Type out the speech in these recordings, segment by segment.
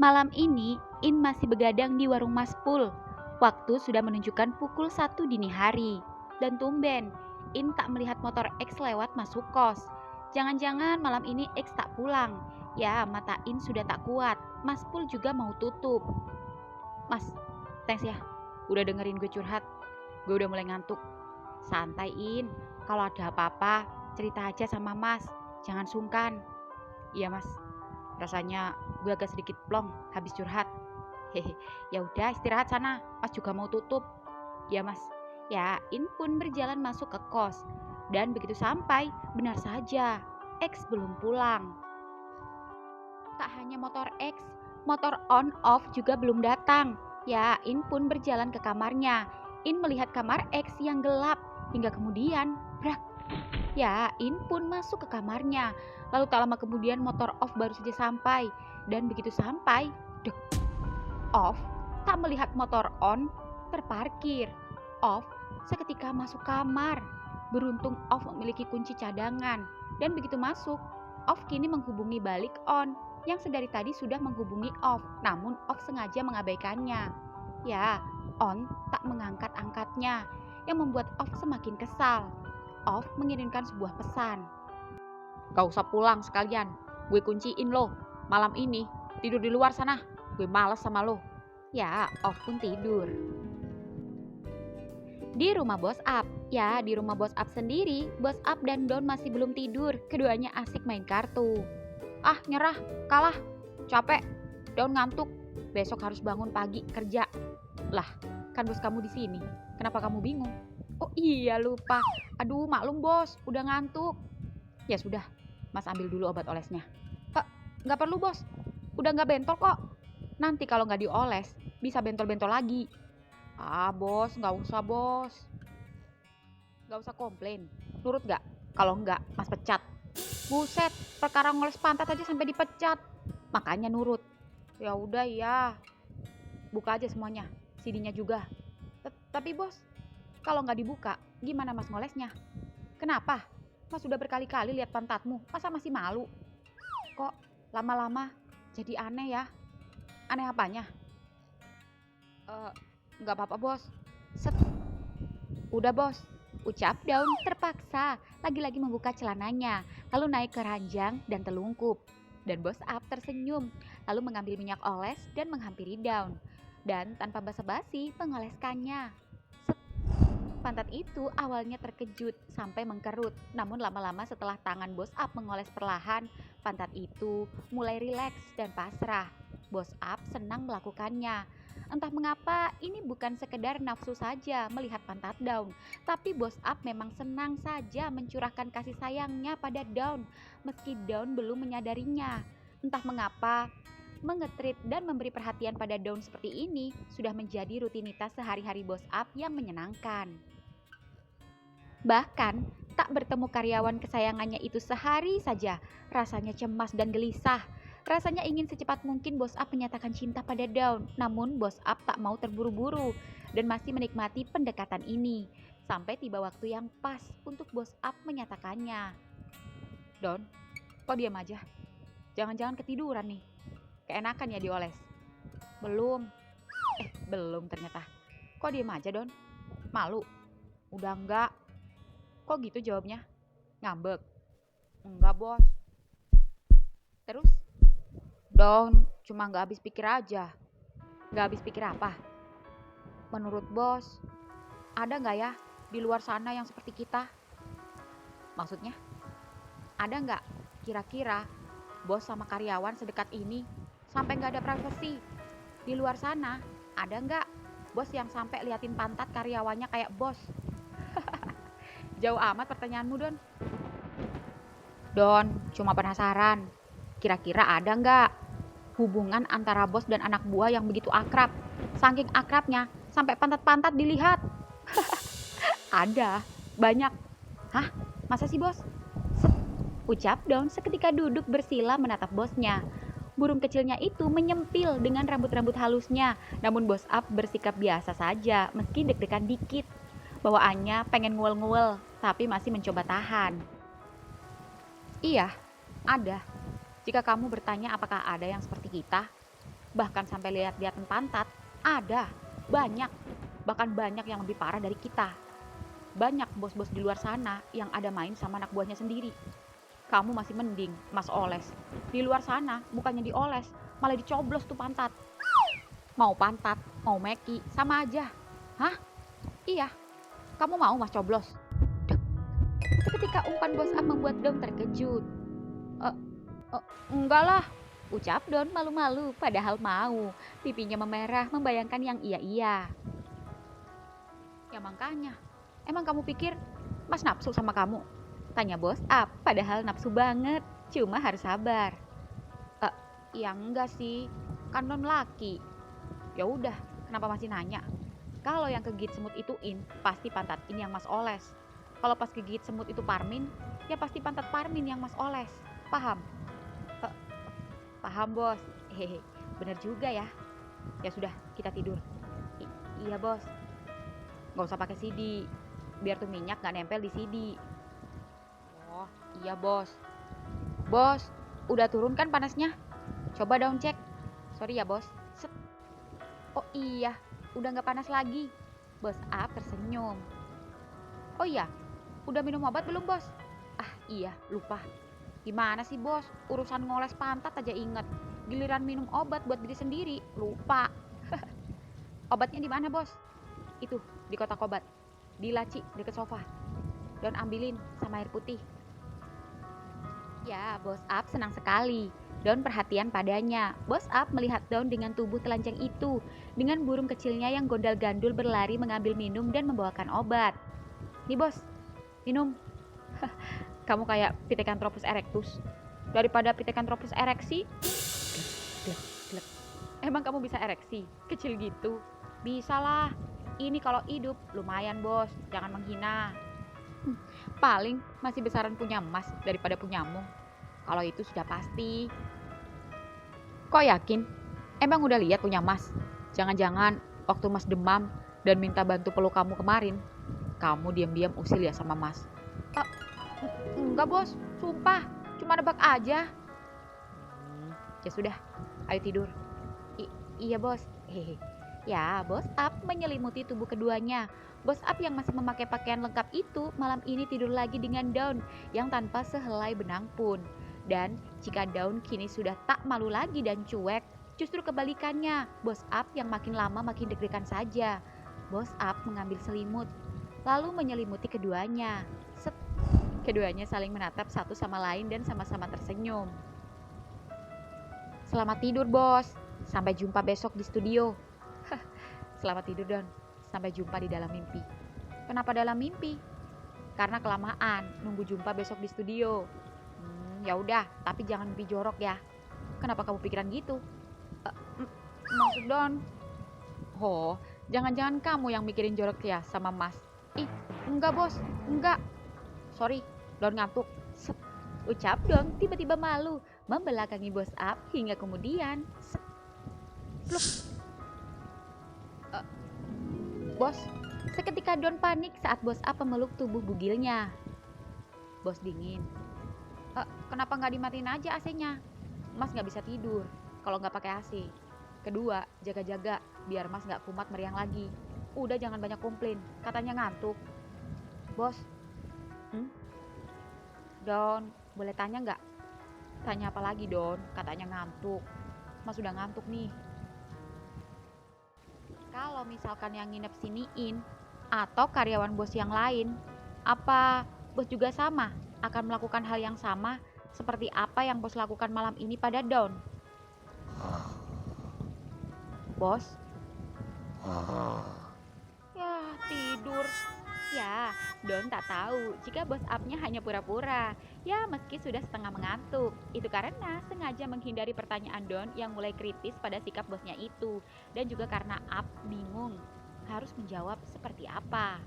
Malam ini, In masih begadang di warung Mas Pul. Waktu sudah menunjukkan pukul 1 dini hari. Dan tumben, In tak melihat motor X lewat masuk kos. Jangan-jangan malam ini X tak pulang. Ya, mata In sudah tak kuat. Mas Pul juga mau tutup. Mas, thanks ya. Udah dengerin gue curhat. Gue udah mulai ngantuk. Santai In, kalau ada apa-apa, cerita aja sama Mas. Jangan sungkan. Iya Mas, rasanya gue agak sedikit plong habis curhat. Hehe, ya udah istirahat sana. Mas juga mau tutup. Ya Mas. Ya, In pun berjalan masuk ke kos. Dan begitu sampai, benar saja, X belum pulang. Tak hanya motor X, motor on off juga belum datang. Ya, In pun berjalan ke kamarnya. In melihat kamar X yang gelap hingga kemudian brak. Ya, In pun masuk ke kamarnya. Lalu tak lama kemudian motor off baru saja sampai. Dan begitu sampai, dek, off tak melihat motor on terparkir. Off seketika masuk kamar. Beruntung off memiliki kunci cadangan. Dan begitu masuk, off kini menghubungi balik on yang sedari tadi sudah menghubungi off. Namun off sengaja mengabaikannya. Ya, on tak mengangkat-angkatnya yang membuat off semakin kesal. Off mengirimkan sebuah pesan. Gak usah pulang sekalian, gue kunciin lo. Malam ini tidur di luar sana, gue males sama lo. Ya, Off pun tidur. Di rumah Bos Up, ya di rumah Bos Up sendiri, Bos Up dan Don masih belum tidur. Keduanya asik main kartu. Ah, nyerah, kalah, capek, Don ngantuk. Besok harus bangun pagi kerja. Lah, kan bos kamu di sini. Kenapa kamu bingung? Oh iya lupa. Aduh maklum bos, udah ngantuk. Ya sudah, Mas ambil dulu obat olesnya. Nggak perlu bos, udah nggak bentol kok. Nanti kalau nggak dioles, bisa bentol-bentol lagi. Ah bos, nggak usah bos. Nggak usah komplain. Nurut nggak? Kalau nggak, Mas pecat. Buset, perkara ngoles pantat aja sampai dipecat. Makanya nurut. Ya udah ya. Buka aja semuanya, CD-nya juga. Tapi bos, kalau nggak dibuka, gimana Mas ngolesnya? Kenapa? Mas sudah berkali-kali lihat pantatmu, masa masih malu? Kok lama-lama jadi aneh ya? Aneh apanya? Nggak apa-apa bos. Set. Udah bos. Ucap Daun terpaksa lagi-lagi membuka celananya, lalu naik ke ranjang dan telungkup. Dan Bos Up tersenyum, lalu mengambil minyak oles dan menghampiri Daun. Dan tanpa basa-basi mengoleskannya. Set. Pantat itu awalnya terkejut sampai mengkerut, namun lama-lama setelah tangan Bos Up mengoles perlahan, pantat itu mulai rileks dan pasrah. Bos Up senang melakukannya. Entah mengapa ini bukan sekedar nafsu saja melihat pantat Daun, tapi Bos Up memang senang saja mencurahkan kasih sayangnya pada Daun, meski Daun belum menyadarinya. Entah mengapa, mengetrit dan memberi perhatian pada Daun seperti ini sudah menjadi rutinitas sehari-hari Bos Up yang menyenangkan. Bahkan, tak bertemu karyawan kesayangannya itu sehari saja, rasanya cemas dan gelisah. Rasanya ingin secepat mungkin Bos Up menyatakan cinta pada Daun, namun Bos Up tak mau terburu-buru dan masih menikmati pendekatan ini. Sampai tiba waktu yang pas untuk Bos Up menyatakannya. Don, kok diam aja? Jangan-jangan ketiduran nih. Keenakan ya dioles? Belum. Belum ternyata. Kok diam aja Don? Malu? Udah enggak. Kok gitu jawabnya? Ngambek? Enggak bos. Terus? Don, cuma gak habis pikir aja. Gak habis pikir apa? Menurut bos, ada gak ya di luar sana yang seperti kita? Maksudnya? Ada gak kira-kira bos sama karyawan sedekat ini sampai gak ada privasi? Di luar sana ada gak bos yang sampai liatin pantat karyawannya kayak bos? Jauh amat pertanyaanmu Don. Don, cuma penasaran. Kira-kira ada nggak hubungan antara bos dan anak buah yang begitu akrab? Saking akrabnya, sampai pantat-pantat dilihat. Ada, banyak. Hah? Masa sih bos? Set, ucap Daun seketika duduk bersila menatap bosnya. Burung kecilnya itu menyempil dengan rambut-rambut halusnya. Namun Bos Up bersikap biasa saja, meski deg-degan dikit. Bawaannya pengen nguel-nguel, tapi masih mencoba tahan. Iya, ada. Jika kamu bertanya apakah ada yang seperti kita, bahkan sampai lihat-lihatan pantat. Ada, banyak, bahkan banyak yang lebih parah dari kita. Banyak bos-bos di luar sana yang ada main sama anak buahnya sendiri. Kamu masih mending, Mas Oles. Di luar sana bukannya dioles, malah dicoblos tuh pantat. Mau pantat, mau meki, sama aja. Hah? Iya, kamu mau Mas coblos? Dek. Seketika umpan bos Up membuat Dawn terkejut. Enggak lah, ucap Dawn malu-malu padahal mau. Pipinya memerah membayangkan yang iya-iya. Ya makanya, emang kamu pikir Mas nafsu sama kamu? Tanya bos Up, padahal nafsu banget. Cuma harus sabar. Ya enggak sih, kan non laki. Ya udah, kenapa masih nanya? Kalau yang kegigit semut itu In, pasti pantat In yang Mas oles. Kalau pas kegigit semut itu Parmin, ya pasti pantat Parmin yang Mas oles. Paham? Paham bos. Hehe, bener juga ya. Ya sudah, kita tidur. Iya bos. Gak usah pakai CD, biar tuh minyak gak nempel di CD. Oh iya bos. Bos, udah turun kan panasnya? Coba Dawn cek. Sorry ya bos. Set. Oh iya, udah gak panas lagi. Bos Up tersenyum. Oh iya, udah minum obat belum bos? Ah iya, lupa. Gimana sih bos, urusan ngoles pantat aja inget. Giliran minum obat buat diri sendiri, lupa. Obatnya di mana bos? Itu, di kotak obat. Di laci, deket sofa. Dawn ambilin sama air putih. Ya, bos Up senang sekali. Dawn perhatian padanya. Bos Up melihat Dawn dengan tubuh telanjang itu, dengan burung kecilnya yang gondal-gandul berlari mengambil minum dan membawakan obat. Nih bos, minum. Kamu kayak Pithecanthropus erectus. Daripada Pithecanthropus ereksi. Glek, glek. Emang kamu bisa ereksi? Kecil gitu? Bisa lah. Ini kalau hidup lumayan bos, jangan menghina. Paling masih besaran punya Mas daripada punyamu. Kalau itu sudah pasti. Kok yakin? Emang udah lihat punya Mas? Jangan-jangan waktu Mas demam dan minta bantu peluk kamu kemarin, kamu diam-diam usil ya sama Mas? Enggak bos, sumpah, cuma nebak aja. Ya sudah, ayo tidur. Iya bos. Hehe. Ya, Bos Up menyelimuti tubuh keduanya. Bos Up yang masih memakai pakaian lengkap itu malam ini tidur lagi dengan Dawn yang tanpa sehelai benang pun. Dan jika Dawn kini sudah tak malu lagi dan cuek, justru kebalikannya, Bos Up yang makin lama makin deg-degan saja. Bos Up mengambil selimut, lalu menyelimuti keduanya. Set. Keduanya saling menatap satu sama lain dan sama-sama tersenyum. Selamat tidur, Bos. Sampai jumpa besok di studio. Selamat tidur, Dawn. Sampai jumpa di dalam mimpi. Kenapa dalam mimpi? Karena kelamaan nunggu jumpa besok di studio. Ya udah, tapi jangan mimpi jorok ya. Kenapa kamu pikiran gitu? Maksud Dawn. Oh, jangan-jangan kamu yang mikirin jorok ya sama Mas. Ih, enggak bos, enggak. Sorry, Dawn ngantuk. Set. Ucap Dawn tiba-tiba malu membelakangi Bos Up hingga kemudian. Loh. Bos, seketika Dawn panik saat Bos Up memeluk tubuh bugilnya. Bos dingin. Kenapa nggak dimatiin aja AC-nya? Mas nggak bisa tidur kalau nggak pakai AC. Kedua, jaga-jaga biar Mas nggak kumat meriang lagi. Udah jangan banyak komplain, katanya ngantuk. Bos, Dawn, boleh tanya nggak? Tanya apa lagi Dawn? Katanya ngantuk. Mas udah ngantuk nih. Kalau misalkan yang nginep siniin atau karyawan bos yang lain, apa bos juga sama akan melakukan hal yang sama seperti apa yang bos lakukan malam ini pada Dawn? Bos? Ya, tidur. Ya, Dawn tak tahu jika Bos Up-nya hanya pura-pura. Ya, meski sudah setengah mengantuk. Itu karena sengaja menghindari pertanyaan Dawn yang mulai kritis pada sikap bosnya itu. Dan juga karena Up bingung harus menjawab seperti apa.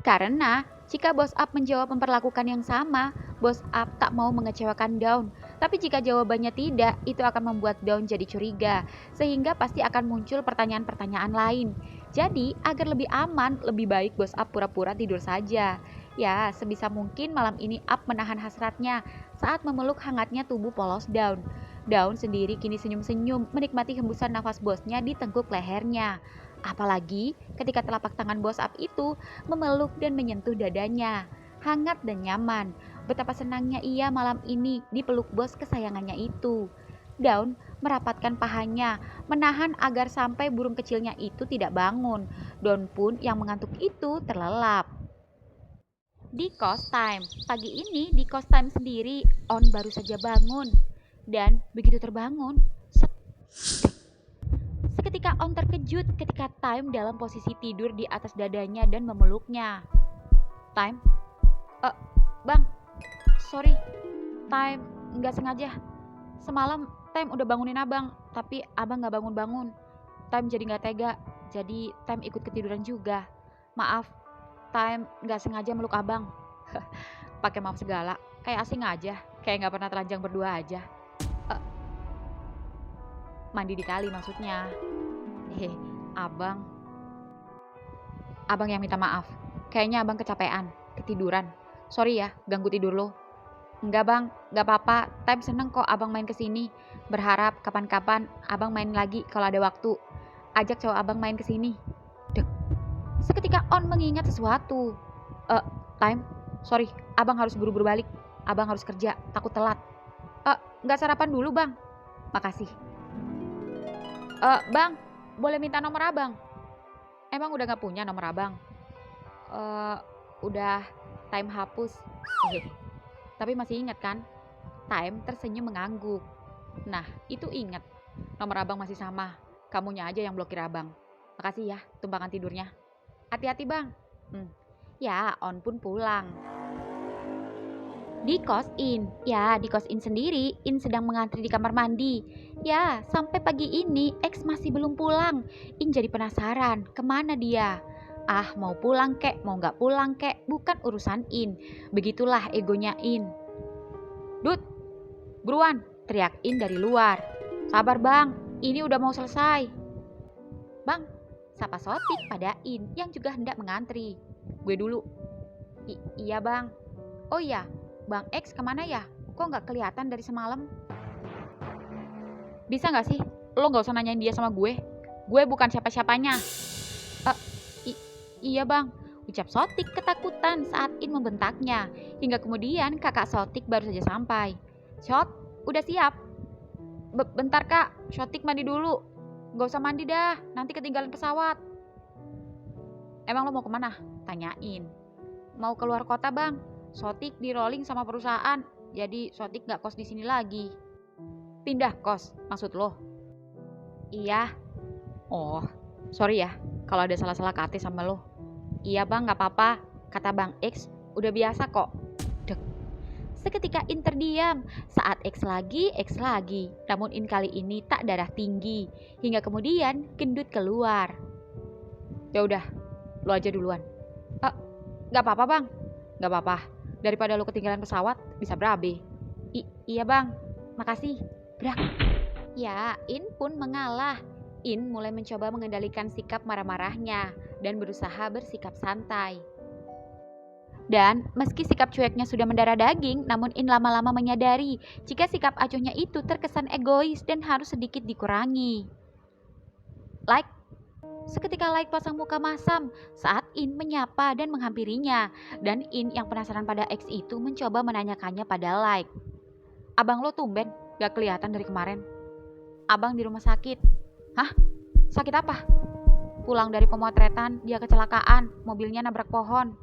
Karena jika Bos Up menjawab memperlakukan yang sama, Bos Up tak mau mengecewakan Dawn. Tapi jika jawabannya tidak, itu akan membuat Dawn jadi curiga. Sehingga pasti akan muncul pertanyaan-pertanyaan lain. Jadi, agar lebih aman, lebih baik Bos Up pura-pura tidur saja. Ya, sebisa mungkin malam ini Up menahan hasratnya saat memeluk hangatnya tubuh polos Dawn. Daun sendiri kini senyum-senyum menikmati hembusan nafas bosnya di tengkuk lehernya. Apalagi ketika telapak tangan bos up itu memeluk dan menyentuh dadanya. Hangat dan nyaman. Betapa senangnya ia malam ini dipeluk bos kesayangannya itu. Daun merapatkan pahanya, menahan agar sampai burung kecilnya itu tidak bangun. Daun pun yang mengantuk itu terlelap. Di kos time, pagi ini di kos time sendiri, On baru saja bangun. Dan begitu terbangun, seketika On terkejut ketika Time dalam posisi tidur di atas dadanya dan memeluknya. Time, bang, sorry, Time nggak sengaja. Semalam Time udah bangunin abang, tapi abang nggak bangun-bangun. Time jadi nggak tega, jadi Time ikut ketiduran juga. Maaf, Time nggak sengaja meluk abang. Pakai maaf segala, kayak asing aja, kayak nggak pernah telanjang berdua aja. Mandi di kali maksudnya. Abang yang minta maaf. Kayaknya abang kecapean, ketiduran. Sorry ya, ganggu tidur lo. Enggak bang, gak apa-apa. Time seneng kok abang main kesini. Berharap kapan-kapan abang main lagi kalau ada waktu. Ajak cowok abang main kesini. Dek. Seketika On mengingat sesuatu. Time, sorry, abang harus buru-buru balik. Abang harus kerja, takut telat. Gak sarapan dulu bang. Makasih. Bang, boleh minta nomor abang? Emang udah gak punya nomor abang? Udah, Time hapus. Tapi masih ingat kan? Time tersenyum mengangguk. Nah, itu ingat. Nomor abang masih sama. Kamunya aja yang blokir abang. Makasih ya, tumpangan tidurnya. Hati-hati bang. Ya, On pun pulang. Di kos In sendiri, In sedang mengantri di kamar mandi. Ya, sampai pagi ini X masih belum pulang. In jadi penasaran, kemana dia? Mau pulang kek, mau gak pulang kek, bukan urusan In. Begitulah egonya In. Dut, buruan, teriak In dari luar. Sabar bang, ini udah mau selesai. Bang, sapa Sotik pada In yang juga hendak mengantri. Gue dulu. Iya bang. Oh iya, Bang X kemana ya? Kok gak kelihatan dari semalam? Bisa gak sih? Lo gak usah nanyain dia sama gue. Gue bukan siapa-siapanya. Iya bang, ucap Sotik ketakutan saat In membentaknya. Hingga kemudian kakak Sotik baru saja sampai. Shot, udah siap? Bentar kak, Sotik mandi dulu. Gak usah mandi dah, nanti ketinggalan pesawat. Emang lo mau kemana? Tanyain. Mau keluar kota bang. Sotik di rolling sama perusahaan, jadi Sotik gak kos di sini lagi. Pindah kos, maksud lo? Iya. Oh, sorry ya, kalau ada salah-salah kata sama lo. Iya bang, gak apa-apa, kata Bang X, udah biasa kok. Dek. Seketika In terdiam, saat X lagi, namun In kali ini tak darah tinggi, hingga kemudian gendut keluar. Ya udah, lo aja duluan. Gak apa-apa bang, gak apa-apa. Daripada lo ketinggalan pesawat, bisa berabe. Iya bang, makasih. Brak. Ya, In pun mengalah. In mulai mencoba mengendalikan sikap marah-marahnya dan berusaha bersikap santai. Dan meski sikap cueknya sudah mendarah daging, namun In lama-lama menyadari jika sikap acuhnya itu terkesan egois dan harus sedikit dikurangi. Like. Seketika Like pasang muka masam saat In menyapa dan menghampirinya. Dan In yang penasaran pada X itu mencoba menanyakannya pada Like. Abang lo tumben, gak kelihatan dari kemarin. Abang di rumah sakit. Hah? Sakit apa? Pulang dari pemotretan, dia kecelakaan, mobilnya nabrak pohon.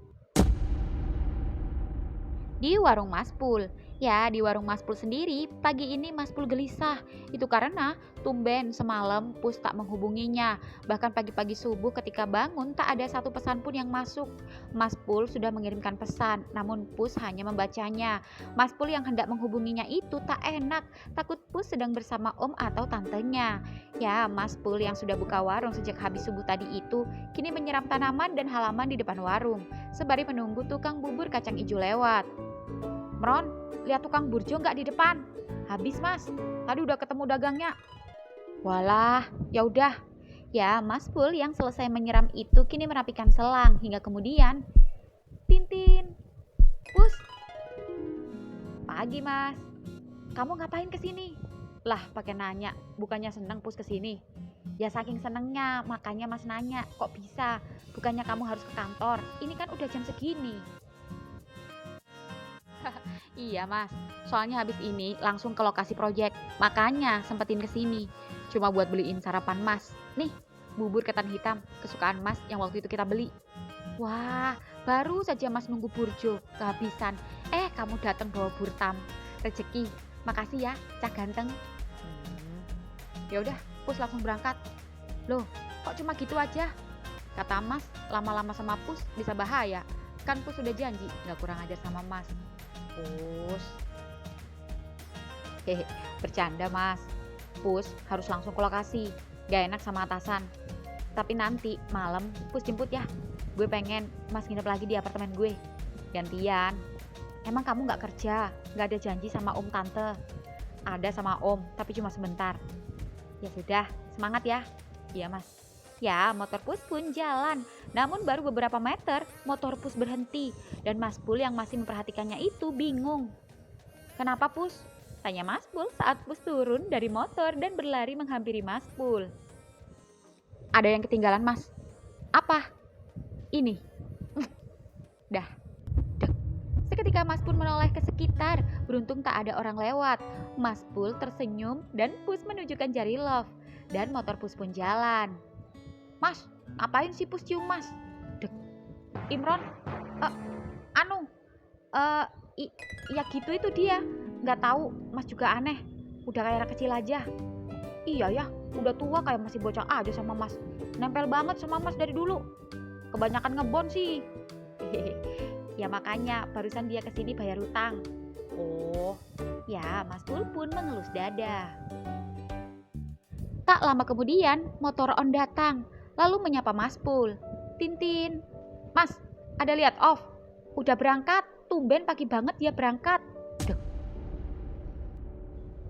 Di warung Maspul. Ya, di warung Maspul sendiri, pagi ini Maspul gelisah. Itu karena tumben semalam Pus tak menghubunginya. Bahkan pagi-pagi subuh ketika bangun tak ada satu pesan pun yang masuk. Maspul sudah mengirimkan pesan, namun Pus hanya membacanya. Maspul yang hendak menghubunginya itu tak enak, takut Pus sedang bersama om atau tantenya. Ya, Maspul yang sudah buka warung sejak habis subuh tadi itu, kini menyiram tanaman dan halaman di depan warung, sembari menunggu tukang bubur kacang ijo lewat. Meron, lihat tukang burjo nggak di depan? Habis mas, tadi udah ketemu dagangnya. Walah, ya udah. Ya, Maspul yang selesai menyiram itu kini merapikan selang hingga kemudian Tintin, Pus. Pagi mas, kamu ngapain kesini? Lah pakai nanya, bukannya seneng Pus kesini? Ya saking senengnya, makanya Mas nanya, kok bisa? Bukannya kamu harus ke kantor, ini kan udah jam segini. Iya Mas, soalnya habis ini langsung ke lokasi proyek, makanya sempetin kesini. Cuma buat beliin sarapan Mas. Nih, bubur ketan hitam, kesukaan Mas yang waktu itu kita beli. Wah, baru saja Mas nunggu burjo, kehabisan. Kamu datang bawa burtam. Rezeki, makasih ya, Cah Ganteng. Ya udah, Pus langsung berangkat. Loh, kok cuma gitu aja? Kata Mas, lama-lama sama Pus bisa bahaya. Kan Pus sudah janji nggak kurang ajar sama Mas. Pus, hehe, bercanda Mas. Pus harus langsung ke lokasi. Gak enak sama atasan. Tapi nanti malam Pus jemput ya. Gue pengen Mas nginep lagi di apartemen gue. Gantian. Emang kamu gak kerja? Gak ada janji sama om tante? Ada sama om, tapi cuma sebentar. Ya sudah, semangat ya. Iya Mas. Ya, motor Pus pun jalan. Namun baru beberapa meter, motor Pus berhenti. Dan Mas Pul yang masih memperhatikannya itu bingung. Kenapa Pus? Tanya Mas Pul saat Pus turun dari motor dan berlari menghampiri Mas Pul. Ada yang ketinggalan Mas. Apa? Ini. Dah. Dek. Seketika Mas Pul menoleh ke sekitar. Beruntung tak ada orang lewat. Mas Pul tersenyum dan Pus menunjukkan jari love. Dan motor Pus pun jalan. Mas, ngapain sih Pus cium Mas? Dek. Imron, ya gitu itu dia. Nggak tahu, Mas juga aneh. Udah kayak anak kecil aja. Iya ya, udah tua kayak masih bocah aja sama Mas. Nempel banget sama Mas dari dulu. Kebanyakan ngebon sih. Ya makanya barusan dia kesini bayar hutang. Oh, ya Mas Pul pun mengelus dada. Tak lama kemudian, motor On datang, lalu menyapa Mas Pul. Tintin, Mas, ada lihat off. Udah berangkat, tumben pagi banget dia berangkat. Dek.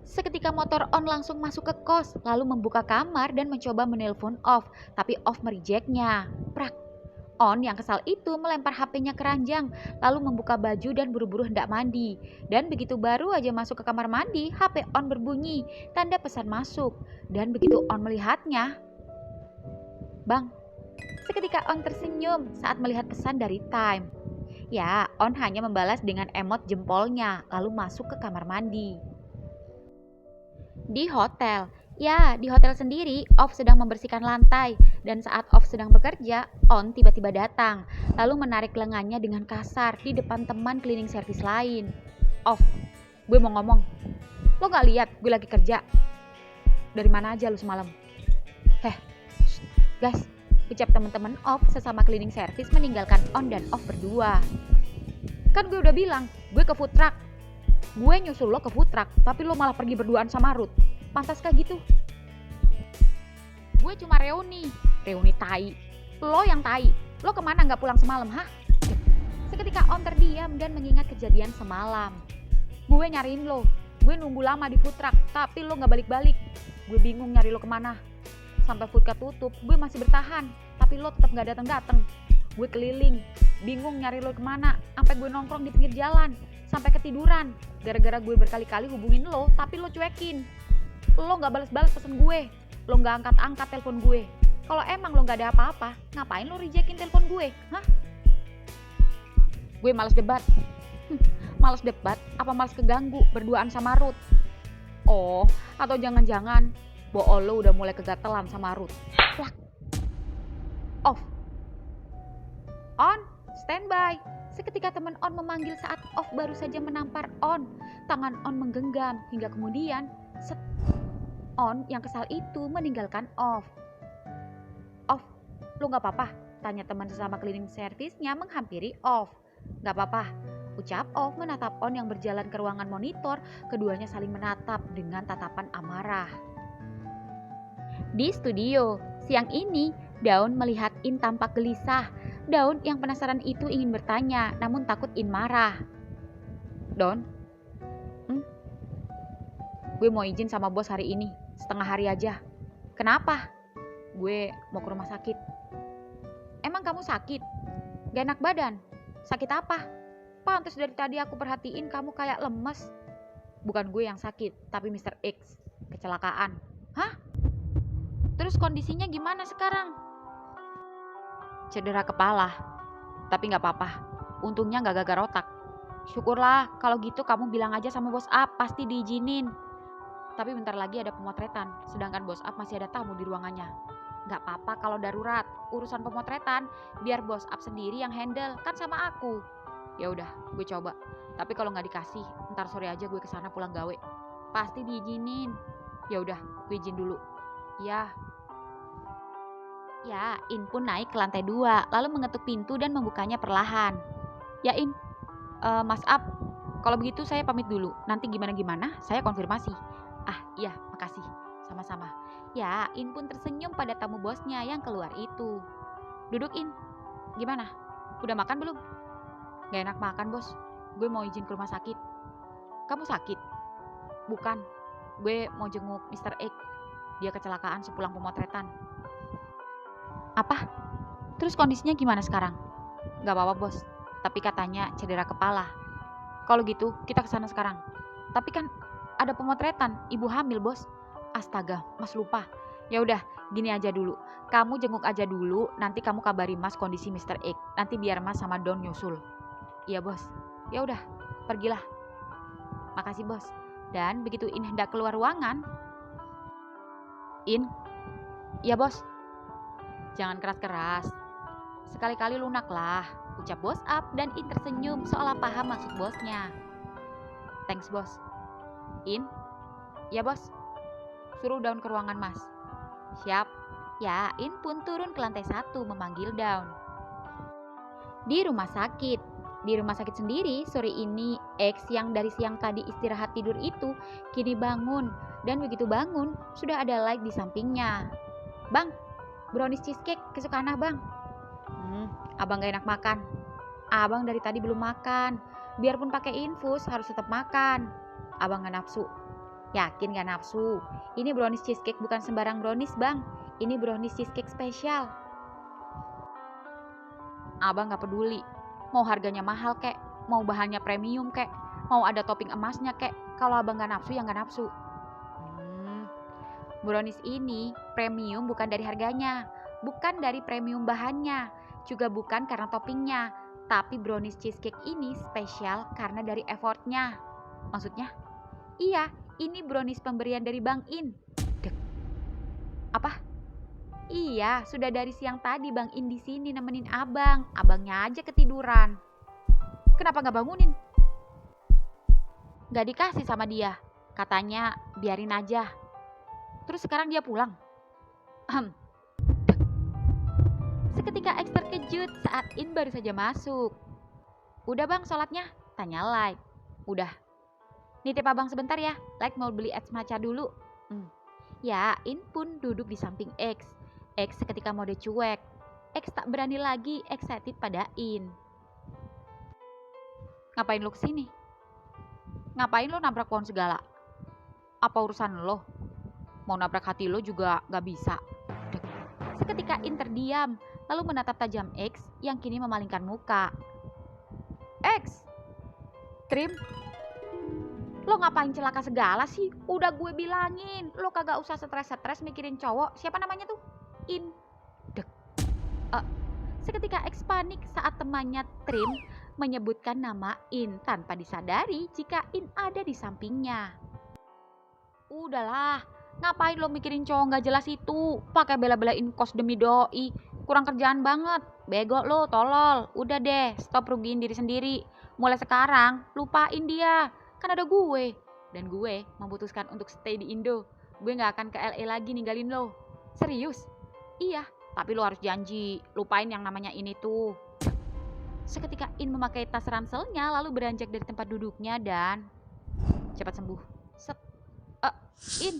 Seketika motor On langsung masuk ke kos, lalu membuka kamar dan mencoba menelpon off, tapi off merejeknya. Prak. On yang kesal itu melempar HP-nya ke ranjang, lalu membuka baju dan buru-buru hendak mandi. Dan begitu baru aja masuk ke kamar mandi, HP On berbunyi, tanda pesan masuk. Dan begitu On melihatnya, Bang, seketika On tersenyum saat melihat pesan dari Time. Ya, On hanya membalas dengan emot jempolnya, lalu masuk ke kamar mandi. Di hotel. Ya, di hotel sendiri, Off sedang membersihkan lantai. Dan saat Off sedang bekerja, On tiba-tiba datang. Lalu menarik lengannya dengan kasar di depan teman cleaning service lain. Off, gue mau ngomong. Lo gak lihat gue lagi kerja? Dari mana aja lo semalam? Guys, ucap teman-teman Off sesama cleaning service meninggalkan On dan Off berdua. Kan gue udah bilang, gue ke food truck. Gue nyusul lo ke food truck, tapi lo malah pergi berduaan sama Ruth. Pantaskah gitu? Gue cuma reuni tai. Lo yang tai. Lo kemana gak pulang semalam, hah? Seketika On terdiam dan mengingat kejadian semalam. Gue nyariin lo. Gue nunggu lama di food truck, tapi lo gak balik-balik. Gue bingung nyari lo kemana. Sampai food truck tutup, gue masih bertahan, tapi lo tetap gak datang-datang. Gue keliling, bingung nyari lo kemana. Sampai gue nongkrong di pinggir jalan, sampai ketiduran. Gara-gara gue berkali-kali hubungin lo, tapi lo cuekin. Lo gak balas-balas pesan gue. Lo gak angkat-angkat telepon gue. Kalau emang lo gak ada apa-apa, ngapain lo rejectin telepon gue? Hah? Gue males debat. Males debat apa males keganggu berduaan sama Ruth? Oh, atau jangan-jangan Bo lo udah mulai kegatelan sama Ruth. Plak. Off. On, standby. Seketika teman On memanggil saat Off baru saja menampar On. Tangan On menggenggam hingga kemudian set. On yang kesal itu meninggalkan Off. Off, lo gak apa-apa? Tanya teman sesama cleaning service-nya menghampiri Off. Gak apa-apa, ucap Off menatap On yang berjalan ke ruangan monitor. Keduanya saling menatap dengan tatapan amarah. Di studio, siang ini Daun melihat In tampak gelisah. Daun yang penasaran itu ingin bertanya, namun takut In marah. Don, gue mau izin sama bos hari ini, setengah hari aja. Kenapa? Gue mau ke rumah sakit. Emang kamu sakit? Gak enak badan? Sakit apa? Pantes dari tadi aku perhatiin kamu kayak lemes. Bukan gue yang sakit, tapi Mr. X. kecelakaan. Hah? Terus kondisinya gimana sekarang? Cedera kepala, tapi nggak apa-apa. Untungnya nggak gagal otak. Syukurlah, kalau gitu kamu bilang aja sama bos up, pasti diizinin. Tapi bentar lagi ada pemotretan, sedangkan bos up masih ada tamu di ruangannya. Nggak apa-apa kalau darurat, urusan pemotretan biar bos up sendiri yang handle, kan sama aku. Ya udah, gue coba. Tapi kalau nggak dikasih, ntar sore aja gue kesana pulang gawe. Pasti diizinin. Ya udah, gue izin dulu. Ya. Ya, In pun naik ke lantai 2, lalu mengetuk pintu dan membukanya perlahan. Ya In, Mas Up, kalau begitu saya pamit dulu. Nanti gimana-gimana, saya konfirmasi. Ah, iya, makasih. Sama-sama. Ya, In pun tersenyum pada tamu bosnya yang keluar itu. Duduk In, gimana? Udah makan belum? Gak enak makan bos, gue mau izin ke rumah sakit. Kamu sakit? Bukan, gue mau jenguk Mr. X. Dia kecelakaan sepulang pemotretan. Apa? Terus kondisinya gimana sekarang? Gak apa-apa bos, tapi katanya cedera kepala. Kalau gitu kita kesana sekarang. Tapi kan ada pemotretan, ibu hamil bos. Astaga, mas lupa. Ya udah, gini aja dulu. Kamu jenguk aja dulu, nanti kamu kabari mas kondisi Mr. X. Nanti biar mas sama Don nyusul. Iya bos. Ya udah, pergilah. Makasih bos. Dan begitu In hendak keluar ruangan, In, iya bos. Jangan keras-keras. Sekali-kali lunaklah, ucap bos up dan In tersenyum seolah paham maksud bosnya. Thanks bos. In, ya bos. Suruh Daun ke ruangan mas. Siap. Ya, In pun turun ke lantai 1 memanggil Daun. Di rumah sakit. Di rumah sakit sendiri, sore ini X yang dari siang tadi istirahat tidur itu kini bangun. Dan begitu bangun, sudah ada light di sampingnya. Bang, brownies cheesecake kesukaan abang. Abang gak enak makan. Abang dari tadi belum makan. Biarpun pakai infus harus tetap makan. Abang gak nafsu. Yakin gak nafsu? Ini brownies cheesecake bukan sembarang brownies bang. Ini brownies cheesecake spesial. Abang gak peduli. Mau harganya mahal kek, mau bahannya premium kek, mau ada topping emasnya kek. Kalau abang gak nafsu ya gak nafsu. Brownies ini premium bukan dari harganya, bukan dari premium bahannya, juga bukan karena toppingnya, tapi brownies cheesecake ini spesial karena dari effortnya. Maksudnya? Iya, ini brownies pemberian dari Bang In. Dek. Apa? Iya, sudah dari siang tadi Bang In di sini nemenin abang. Abangnya aja ketiduran. Kenapa gak bangunin? Gak dikasih sama dia. Katanya biarin aja. Terus sekarang dia pulang. Seketika X terkejut saat In baru saja masuk. Udah bang sholatnya? Tanya Light. Udah. Nitip abang sebentar ya. Light mau beli es matcha dulu. Ya, In pun duduk di samping X. X seketika mode cuek. X tak berani lagi excited pada In. Ngapain lo kesini? Ngapain lo nabrak pohon segala? Apa urusan lo? Mau nabrak hati lo juga gak bisa. Seketika In terdiam, lalu menatap tajam X yang kini memalingkan muka. X! Trim? Lo ngapain celaka segala sih? Udah gue bilangin, lo kagak usah stres-stres mikirin cowok. Siapa namanya tuh? In. Seketika X panik saat temannya Trim menyebutkan nama In tanpa disadari jika In ada di sampingnya. Udahlah, ngapain lo mikirin cowok gak jelas itu? Pakai bela-belain kos demi doi. Kurang kerjaan banget. Bego lo, tolol. Udah deh, stop rugiin diri sendiri. Mulai sekarang, lupain dia. Kan ada gue. Dan gue memutuskan untuk stay di Indo. Gue gak akan ke LA lagi ninggalin lo. Serius? Iya, tapi lo harus janji. Lupain yang namanya ini tuh. Seketika In memakai tas ranselnya lalu beranjak dari tempat duduknya dan cepat sembuh. Set. In.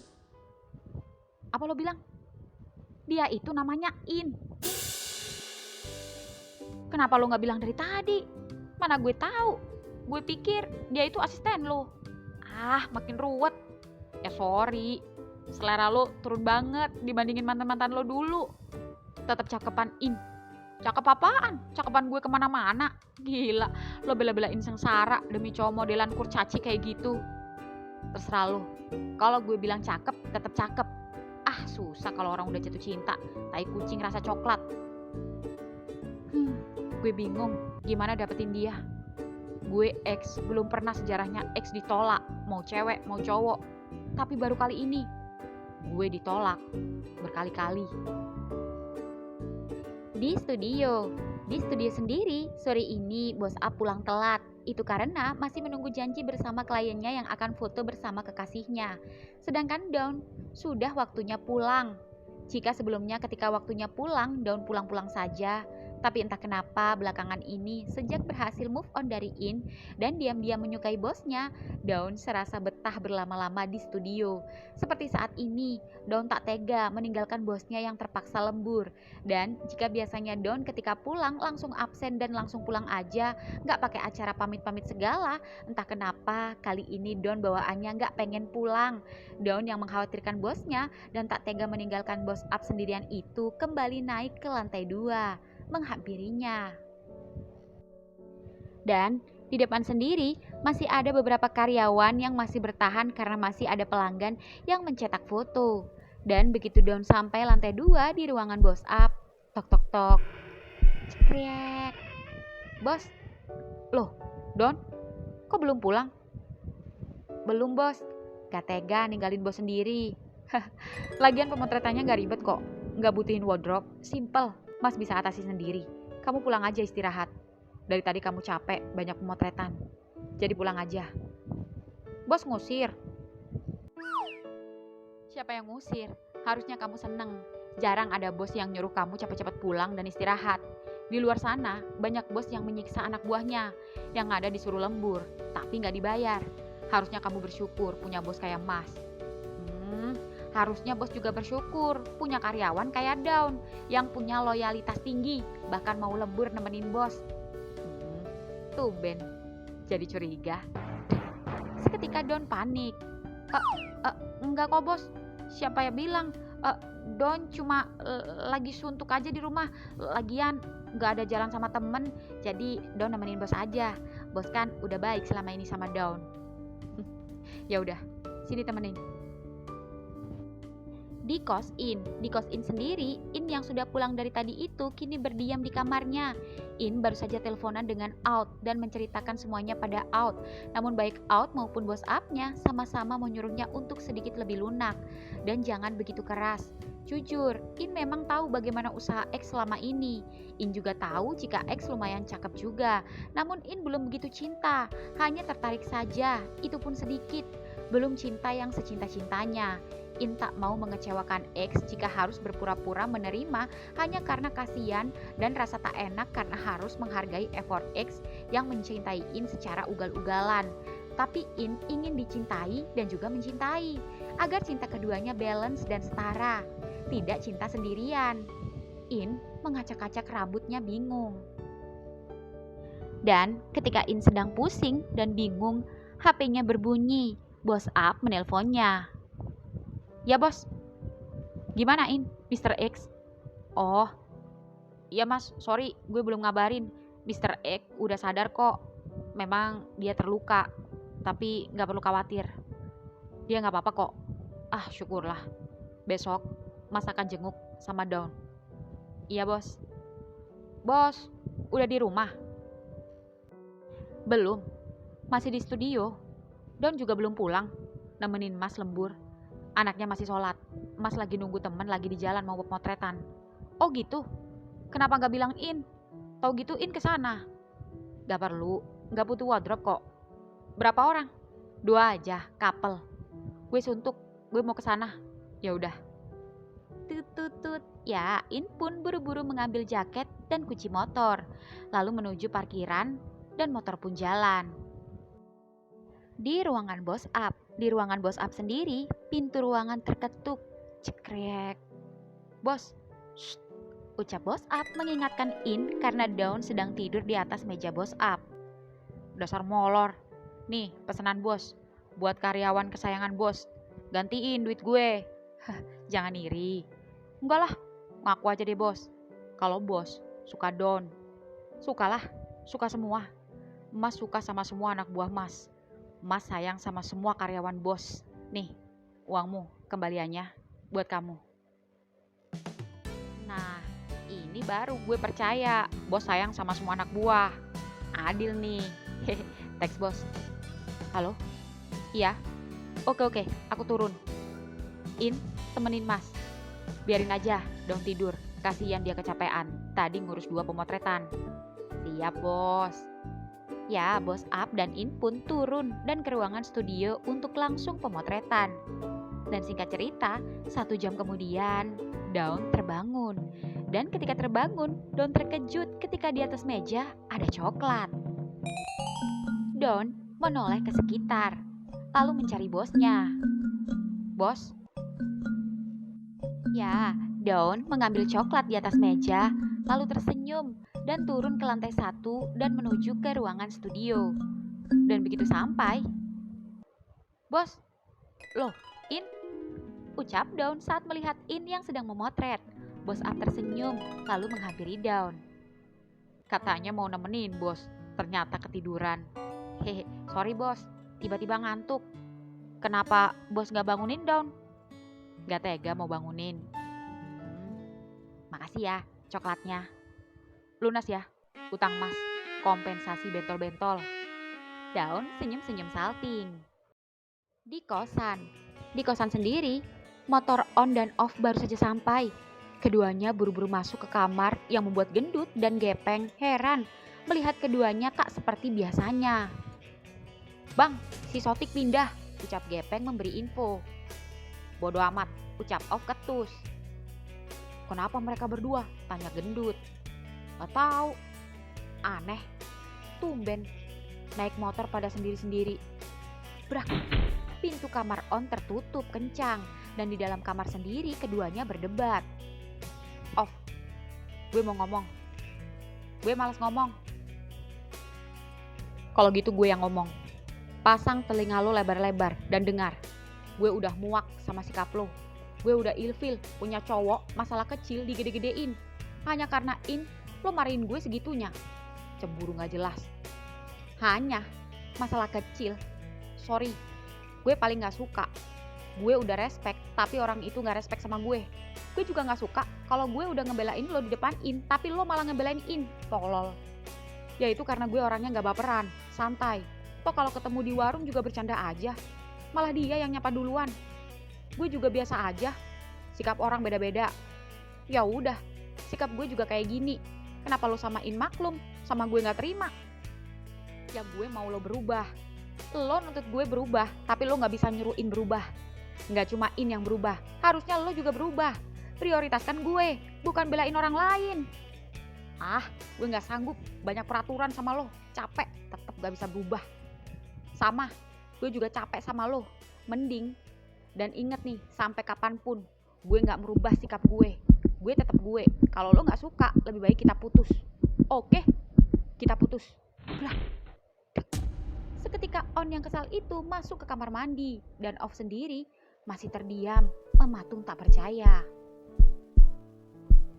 Apa lo bilang? Dia itu namanya In. Kenapa lo gak bilang dari tadi? Mana gue tahu. Gue pikir dia itu asisten lo. Makin ruwet. Ya sorry. Selera lo turun banget dibandingin mantan-mantan lo dulu. Tetap cakepan In. Cakep apaan? Cakepan gue kemana-mana. Gila, lo bela-belain sengsara demi cowok modelan kurcaci kayak gitu. Terserah lo. Kalau gue bilang cakep, tetap cakep. Ah, susah kalau orang udah jatuh cinta. Tai kucing rasa coklat. Gue bingung gimana dapetin dia. Gue ex, belum pernah sejarahnya ex ditolak. Mau cewek, mau cowok. Tapi baru kali ini, gue ditolak. Berkali-kali. Di studio sendiri, sore ini Bos Ap pulang telat. Itu karena masih menunggu janji bersama kliennya yang akan foto bersama kekasihnya. Sedangkan Dawn sudah waktunya pulang. Jika sebelumnya ketika waktunya pulang, Dawn pulang-pulang saja. Tapi entah kenapa belakangan ini sejak berhasil move on dari In dan diam-diam menyukai bosnya, Dawn serasa betah berlama-lama di studio. Seperti saat ini, Dawn tak tega meninggalkan bosnya yang terpaksa lembur. Dan jika biasanya Dawn ketika pulang langsung absen dan langsung pulang aja, nggak pakai acara pamit-pamit segala, entah kenapa kali ini Dawn bawaannya nggak pengen pulang. Dawn yang mengkhawatirkan bosnya dan tak tega meninggalkan bos Up sendirian itu kembali naik ke lantai 2 menghampirinya. Dan di depan sendiri masih ada beberapa karyawan yang masih bertahan karena masih ada pelanggan yang mencetak foto. Dan begitu Dawn sampai lantai 2 di ruangan bos Up, tok tok tok, cekrek. Bos, loh Dawn, kok belum pulang? Belum bos, gak tega ninggalin bos sendiri. Lagian pemotretannya gak ribet kok, gak butuhin wardrobe, simple. Mas bisa atasi sendiri. Kamu pulang aja istirahat. Dari tadi kamu capek, banyak pemotretan. Jadi pulang aja. Bos ngusir. Siapa yang ngusir? Harusnya kamu seneng. Jarang ada bos yang nyuruh kamu cepet-cepet pulang dan istirahat. Di luar sana, banyak bos yang menyiksa anak buahnya. Yang ada disuruh lembur, tapi gak dibayar. Harusnya kamu bersyukur punya bos kayak Mas. Harusnya bos juga bersyukur punya karyawan kayak Dawn yang punya loyalitas tinggi, bahkan mau lembur nemenin bos. Tumben, jadi curiga. Seketika Dawn panik. Enggak kok bos, siapa yang bilang? Dawn cuma lagi suntuk aja di rumah. Lagian nggak ada jalan sama temen, jadi Dawn nemenin bos aja. Bos kan udah baik selama ini sama Dawn. Ya udah, sini temenin. Di kos In sendiri, In yang sudah pulang dari tadi itu kini berdiam di kamarnya. In baru saja teleponan dengan Out dan menceritakan semuanya pada Out. Namun baik Out maupun bos Up-nya sama-sama menyuruhnya untuk sedikit lebih lunak dan jangan begitu keras. Jujur, In memang tahu bagaimana usaha X selama ini. In juga tahu jika X lumayan cakep juga. Namun In belum begitu cinta, hanya tertarik saja, itu pun sedikit. Belum cinta yang secinta-cintanya. In tak mau mengecewakan X jika harus berpura-pura menerima hanya karena kasihan dan rasa tak enak karena harus menghargai effort X yang mencintai In secara ugal-ugalan. Tapi In ingin dicintai dan juga mencintai, agar cinta keduanya balance dan setara, tidak cinta sendirian. In mengacak-acak rambutnya bingung. Dan ketika In sedang pusing dan bingung, HP-nya berbunyi. Bos Up menelponnya. Ya bos, gimana In, Mr. X? Oh, iya mas, sorry gue belum ngabarin. Mr. X udah sadar kok, memang dia terluka, tapi gak perlu khawatir. Dia gak apa-apa kok. Ah syukurlah, besok mas akan jenguk sama Dawn. Iya bos. Bos, udah di rumah? Belum, masih di studio. Dawn juga belum pulang, nemenin mas lembur. Anaknya masih sholat, mas lagi nunggu temen lagi di jalan mau pemotretan. Oh gitu? Kenapa gak bilang In? Tau gitu In kesana. Gak perlu, gak butuh wardrobe kok. Berapa orang? 2 aja, couple. Gue suntuk, gue mau kesana. Ya udah. Tut. Ya, In pun buru-buru mengambil jaket dan kunci motor, lalu menuju parkiran dan motor pun jalan. Di ruangan bos Up sendiri, pintu ruangan terketuk. Cekrek. Bos, shh, ucap bos Up mengingatkan In karena Dawn sedang tidur di atas meja bos Up. Dasar molor. Nih, pesanan bos. Buat karyawan kesayangan bos. Gantiin duit gue. Jangan iri. Enggak lah, ngaku aja deh bos. Kalau bos suka Dawn, sukalah, suka semua. Mas suka sama semua anak buah mas. Mas sayang sama semua karyawan bos. Nih, uangmu kembaliannya buat kamu. Nah, ini baru gue percaya bos sayang sama semua anak buah. Adil nih. Teks bos. Halo? Iya? Oke, aku turun. Temenin mas. Biarin aja, dong tidur. Kasihan dia kecapean. Tadi ngurus 2 pemotretan. Siap bos. Ya, bos Up dan In pun turun dan ke ruangan studio untuk langsung pemotretan. Dan singkat cerita, 1 jam kemudian, Dawn terbangun. Dan ketika terbangun, Dawn terkejut ketika di atas meja ada coklat. Dawn menoleh ke sekitar, lalu mencari bosnya. Bos? Ya, Dawn mengambil coklat di atas meja, lalu tersenyum dan turun ke lantai 1 dan menuju ke ruangan studio. Dan begitu sampai, bos, loh, In? Ucap Dawn saat melihat In yang sedang memotret. Bos Up tersenyum, lalu menghampiri Dawn. Katanya mau nemenin bos, ternyata ketiduran. Hehe, sorry bos, tiba-tiba ngantuk. Kenapa bos gak bangunin Dawn? Gak tega mau bangunin. Makasih ya coklatnya. Lunas ya, utang mas, kompensasi bentol-bentol. Dawn senyum-senyum salting. Di kosan sendiri, motor on dan off baru saja sampai. Keduanya buru-buru masuk ke kamar yang membuat Gendut dan Gepeng heran melihat keduanya tak seperti biasanya. Bang, si Sotik pindah, ucap Gepeng memberi info. Bodoh amat, ucap Off ketus. Kenapa mereka berdua? Tanya Gendut. Gak tahu. Aneh. Tumben. Naik motor pada sendiri-sendiri. Brak. Pintu kamar On tertutup kencang. Dan di dalam kamar sendiri keduanya berdebat. Off. Gue mau ngomong. Gue malas ngomong. Kalau gitu gue yang ngomong. Pasang telinga lo lebar-lebar dan dengar. Gue udah muak sama sikap lo. Gue udah ilfil punya cowok masalah kecil digede-gedein. Hanya karena lo marahin gue segitunya. Cemburu gak jelas. Hanya masalah kecil. Sorry, gue paling gak suka. Gue udah respect tapi orang itu gak respect sama gue. Gue juga gak suka kalau gue udah ngebelain lo di depan tapi lo malah ngebelain Tolol. Ya itu karena gue orangnya gak baperan, santai. Toh kalau ketemu di warung juga bercanda aja. Malah dia yang nyapa duluan. Gue juga biasa aja. Sikap orang beda-beda. Ya udah, sikap gue juga kayak gini. Kenapa lo sama maklum, sama gue gak terima? Ya gue mau lo berubah. Lo nuntut gue berubah, tapi lo gak bisa nyuruh berubah. Gak cuma yang berubah, harusnya lo juga berubah. Prioritaskan gue, bukan belain orang lain. Gue gak sanggup banyak peraturan sama lo. Capek, tetep gak bisa berubah. Sama, gue juga capek sama lo. Mending, dan inget nih, sampai kapanpun gue gak merubah sikap gue. Gue tetap gue. Kalau lo gak suka, lebih baik kita putus. Oke, kita putus. Seketika On yang kesal itu masuk ke kamar mandi. Dan Off sendiri masih terdiam, mematung tak percaya.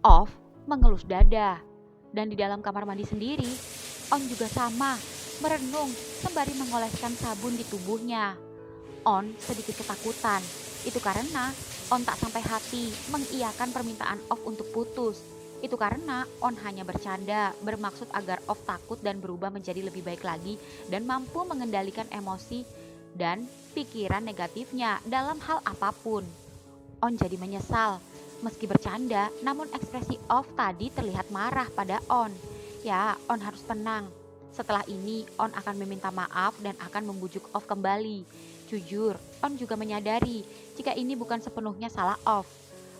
Off mengelus dada. Dan di dalam kamar mandi sendiri, On juga sama, merenung sembari mengoleskan sabun di tubuhnya. On sedikit ketakutan. Itu karena On tak sampai hati mengiyakan permintaan Off untuk putus. Itu karena On hanya bercanda, bermaksud agar Off takut dan berubah menjadi lebih baik lagi dan mampu mengendalikan emosi dan pikiran negatifnya dalam hal apapun. On jadi menyesal. Meski bercanda, namun ekspresi Off tadi terlihat marah pada On. Ya, On harus tenang. Setelah ini, On akan meminta maaf dan akan membujuk Off kembali. Jujur, On juga menyadari jika ini bukan sepenuhnya salah Off.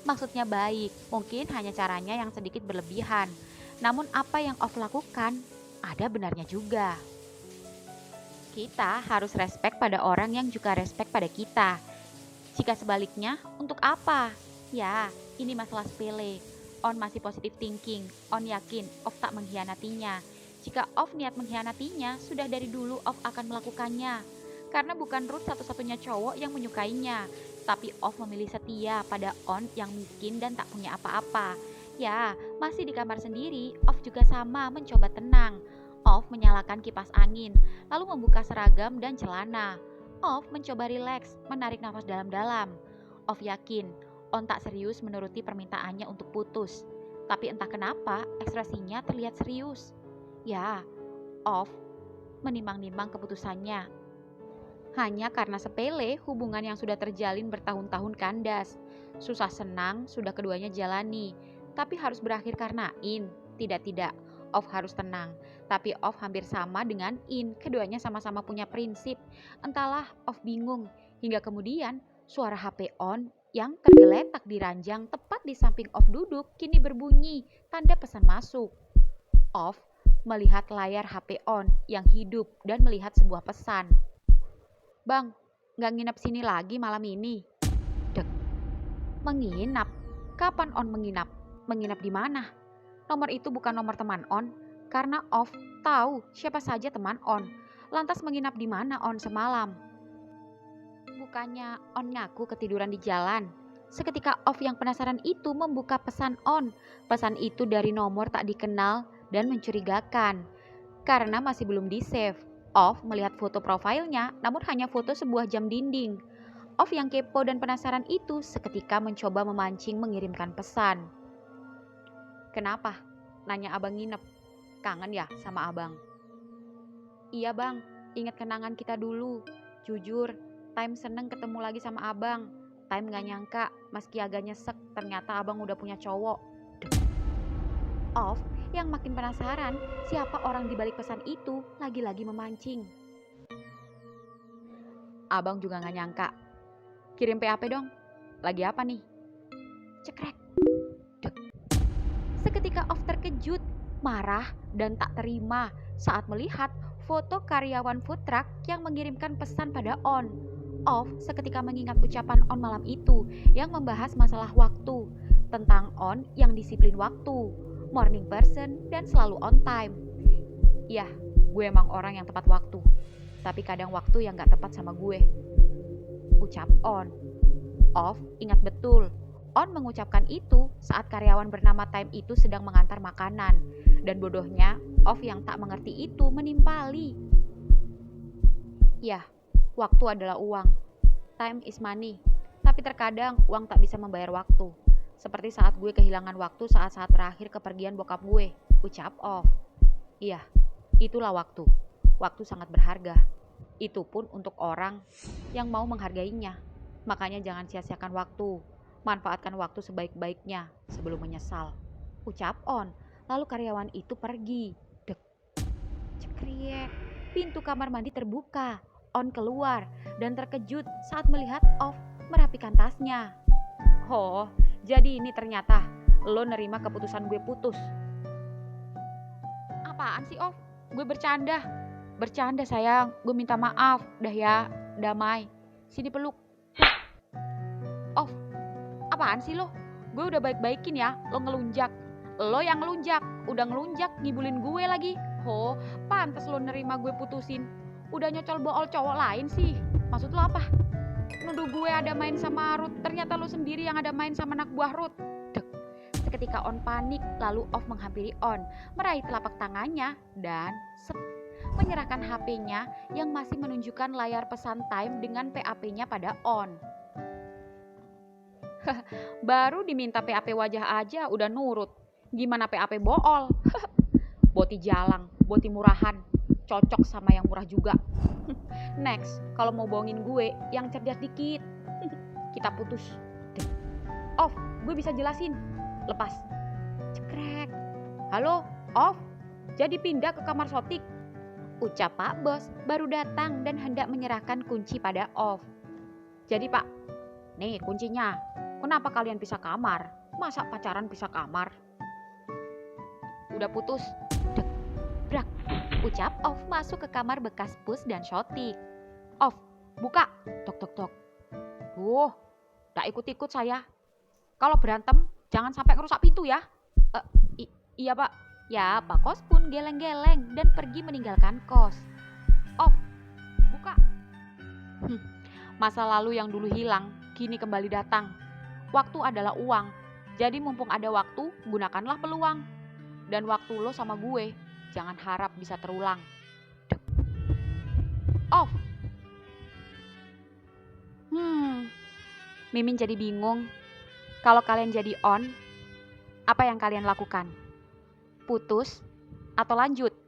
Maksudnya baik, mungkin hanya caranya yang sedikit berlebihan. Namun apa yang Off lakukan, ada benarnya juga. Kita harus respect pada orang yang juga respect pada kita. Jika sebaliknya, untuk apa? Ya, ini masalah sepele. On masih positive thinking. On yakin Off tak mengkhianatinya. Jika Off niat mengkhianatinya, sudah dari dulu Off akan melakukannya. Karena bukan Ruth satu-satunya cowok yang menyukainya. Tapi Off memilih setia pada On yang miskin dan tak punya apa-apa. Ya, masih di kamar sendiri, Off juga sama mencoba tenang. Off menyalakan kipas angin, lalu membuka seragam dan celana. Off mencoba rileks, menarik nafas dalam-dalam. Off yakin, On tak serius menuruti permintaannya untuk putus. Tapi entah kenapa, ekspresinya terlihat serius. Ya, Off menimbang-nimbang keputusannya. Hanya karena sepele, hubungan yang sudah terjalin bertahun-tahun kandas. Susah senang sudah keduanya jalani, tapi harus berakhir karena In. Tidak, Off harus tenang. Tapi Off hampir sama dengan In, keduanya sama-sama punya prinsip. Entahlah, Off bingung. Hingga kemudian, suara HP On yang tergeletak di ranjang tepat di samping Off duduk kini berbunyi, tanda pesan masuk. Off melihat layar HP On yang hidup dan melihat sebuah pesan. Bang, gak nginep sini lagi malam ini? Dek, menginap? Kapan On menginap? Menginap di mana? Nomor itu bukan nomor teman On, karena Off tahu siapa saja teman On. Lantas menginap di mana On semalam? Bukannya On ngaku ketiduran di jalan. Seketika Off yang penasaran itu membuka pesan On. Pesan itu dari nomor tak dikenal dan mencurigakan. Karena masih belum di-save. Off melihat foto profilnya, namun hanya foto sebuah jam dinding. Off yang kepo dan penasaran itu seketika mencoba memancing mengirimkan pesan. Kenapa? Nanya abang nginep. Kangen ya sama abang? Iya bang, ingat kenangan kita dulu. Jujur, Time seneng ketemu lagi sama abang. Time gak nyangka, meski agak nyesek, ternyata abang udah punya cowok. Off yang makin penasaran siapa orang di balik pesan itu lagi-lagi memancing. Abang juga gak nyangka. Kirim PHP dong. Lagi apa nih? Cekrek. Seketika Off terkejut, marah dan tak terima saat melihat foto karyawan food truck yang mengirimkan pesan pada On. Off seketika mengingat ucapan On malam itu yang membahas masalah waktu, tentang On yang disiplin waktu, morning person dan selalu on time. Yah, gue emang orang yang tepat waktu, tapi kadang waktu yang gak tepat sama gue, ucap On. Off ingat betul, On mengucapkan itu saat karyawan bernama Time itu sedang mengantar makanan. Dan bodohnya, Off yang tak mengerti itu menimpali. Yah, waktu adalah uang. Time is money. Tapi terkadang uang tak bisa membayar waktu. Seperti saat gue kehilangan waktu saat-saat terakhir kepergian bokap gue, ucap Off. Iya, itulah waktu. Waktu sangat berharga. Itu pun untuk orang yang mau menghargainya. Makanya jangan sia-siakan waktu. Manfaatkan waktu sebaik-baiknya sebelum menyesal, ucap On. Lalu karyawan itu pergi. Dek, cekriek. Pintu kamar mandi terbuka. On keluar dan terkejut saat melihat Off merapikan tasnya. Oh, jadi ini ternyata lo nerima keputusan gue putus. Apaan sih Off? Gue bercanda. Bercanda sayang, gue minta maaf. Dah ya, damai. Sini peluk. Off, apaan sih lo? Gue udah baik-baikin ya, lo ngelunjak. Lo yang ngelunjak, udah ngelunjak ngibulin gue lagi. Oh, pantes lo nerima gue putusin. Udah nyocol bool cowok lain sih. Maksud lo apa? Nuduh gue ada main sama Ruth, ternyata lo sendiri yang ada main sama anak buah Ruth. Dek. Seketika On panik, lalu Off menghampiri On, meraih telapak tangannya dan menyerahkan HP-nya yang masih menunjukkan layar pesan Time dengan PAP-nya pada On. Baru diminta PAP wajah aja udah nurut. Gimana PAP bool? Boti jalang, boti murahan. Cocok sama yang murah juga. Next, kalau mau bohongin gue, yang cerdas dikit. Kita putus. Off, gue bisa jelasin. Lepas. Cekrek. Halo, Off. Jadi pindah ke kamar sotik. Ucap Pak Bos baru datang dan hendak menyerahkan kunci pada Off. Jadi Pak, nih kuncinya. Kenapa kalian pisah kamar? Masa pacaran pisah kamar? Udah putus. Dek, brak. Ucap Off masuk ke kamar bekas pus dan shotik. Off, buka. Tok tok tok. Tak ikut-ikut saya. Kalau berantem, jangan sampai ngerusak pintu ya. Iya Pak. Ya, Pak Kos pun geleng-geleng dan pergi meninggalkan kos. Off, buka. Masa lalu yang dulu hilang, kini kembali datang. Waktu adalah uang, jadi mumpung ada waktu, gunakanlah peluang. Dan waktu lo sama gue Jangan harap bisa terulang. Off. Mimin jadi bingung. Kalau kalian jadi on, apa yang kalian lakukan? Putus atau lanjut?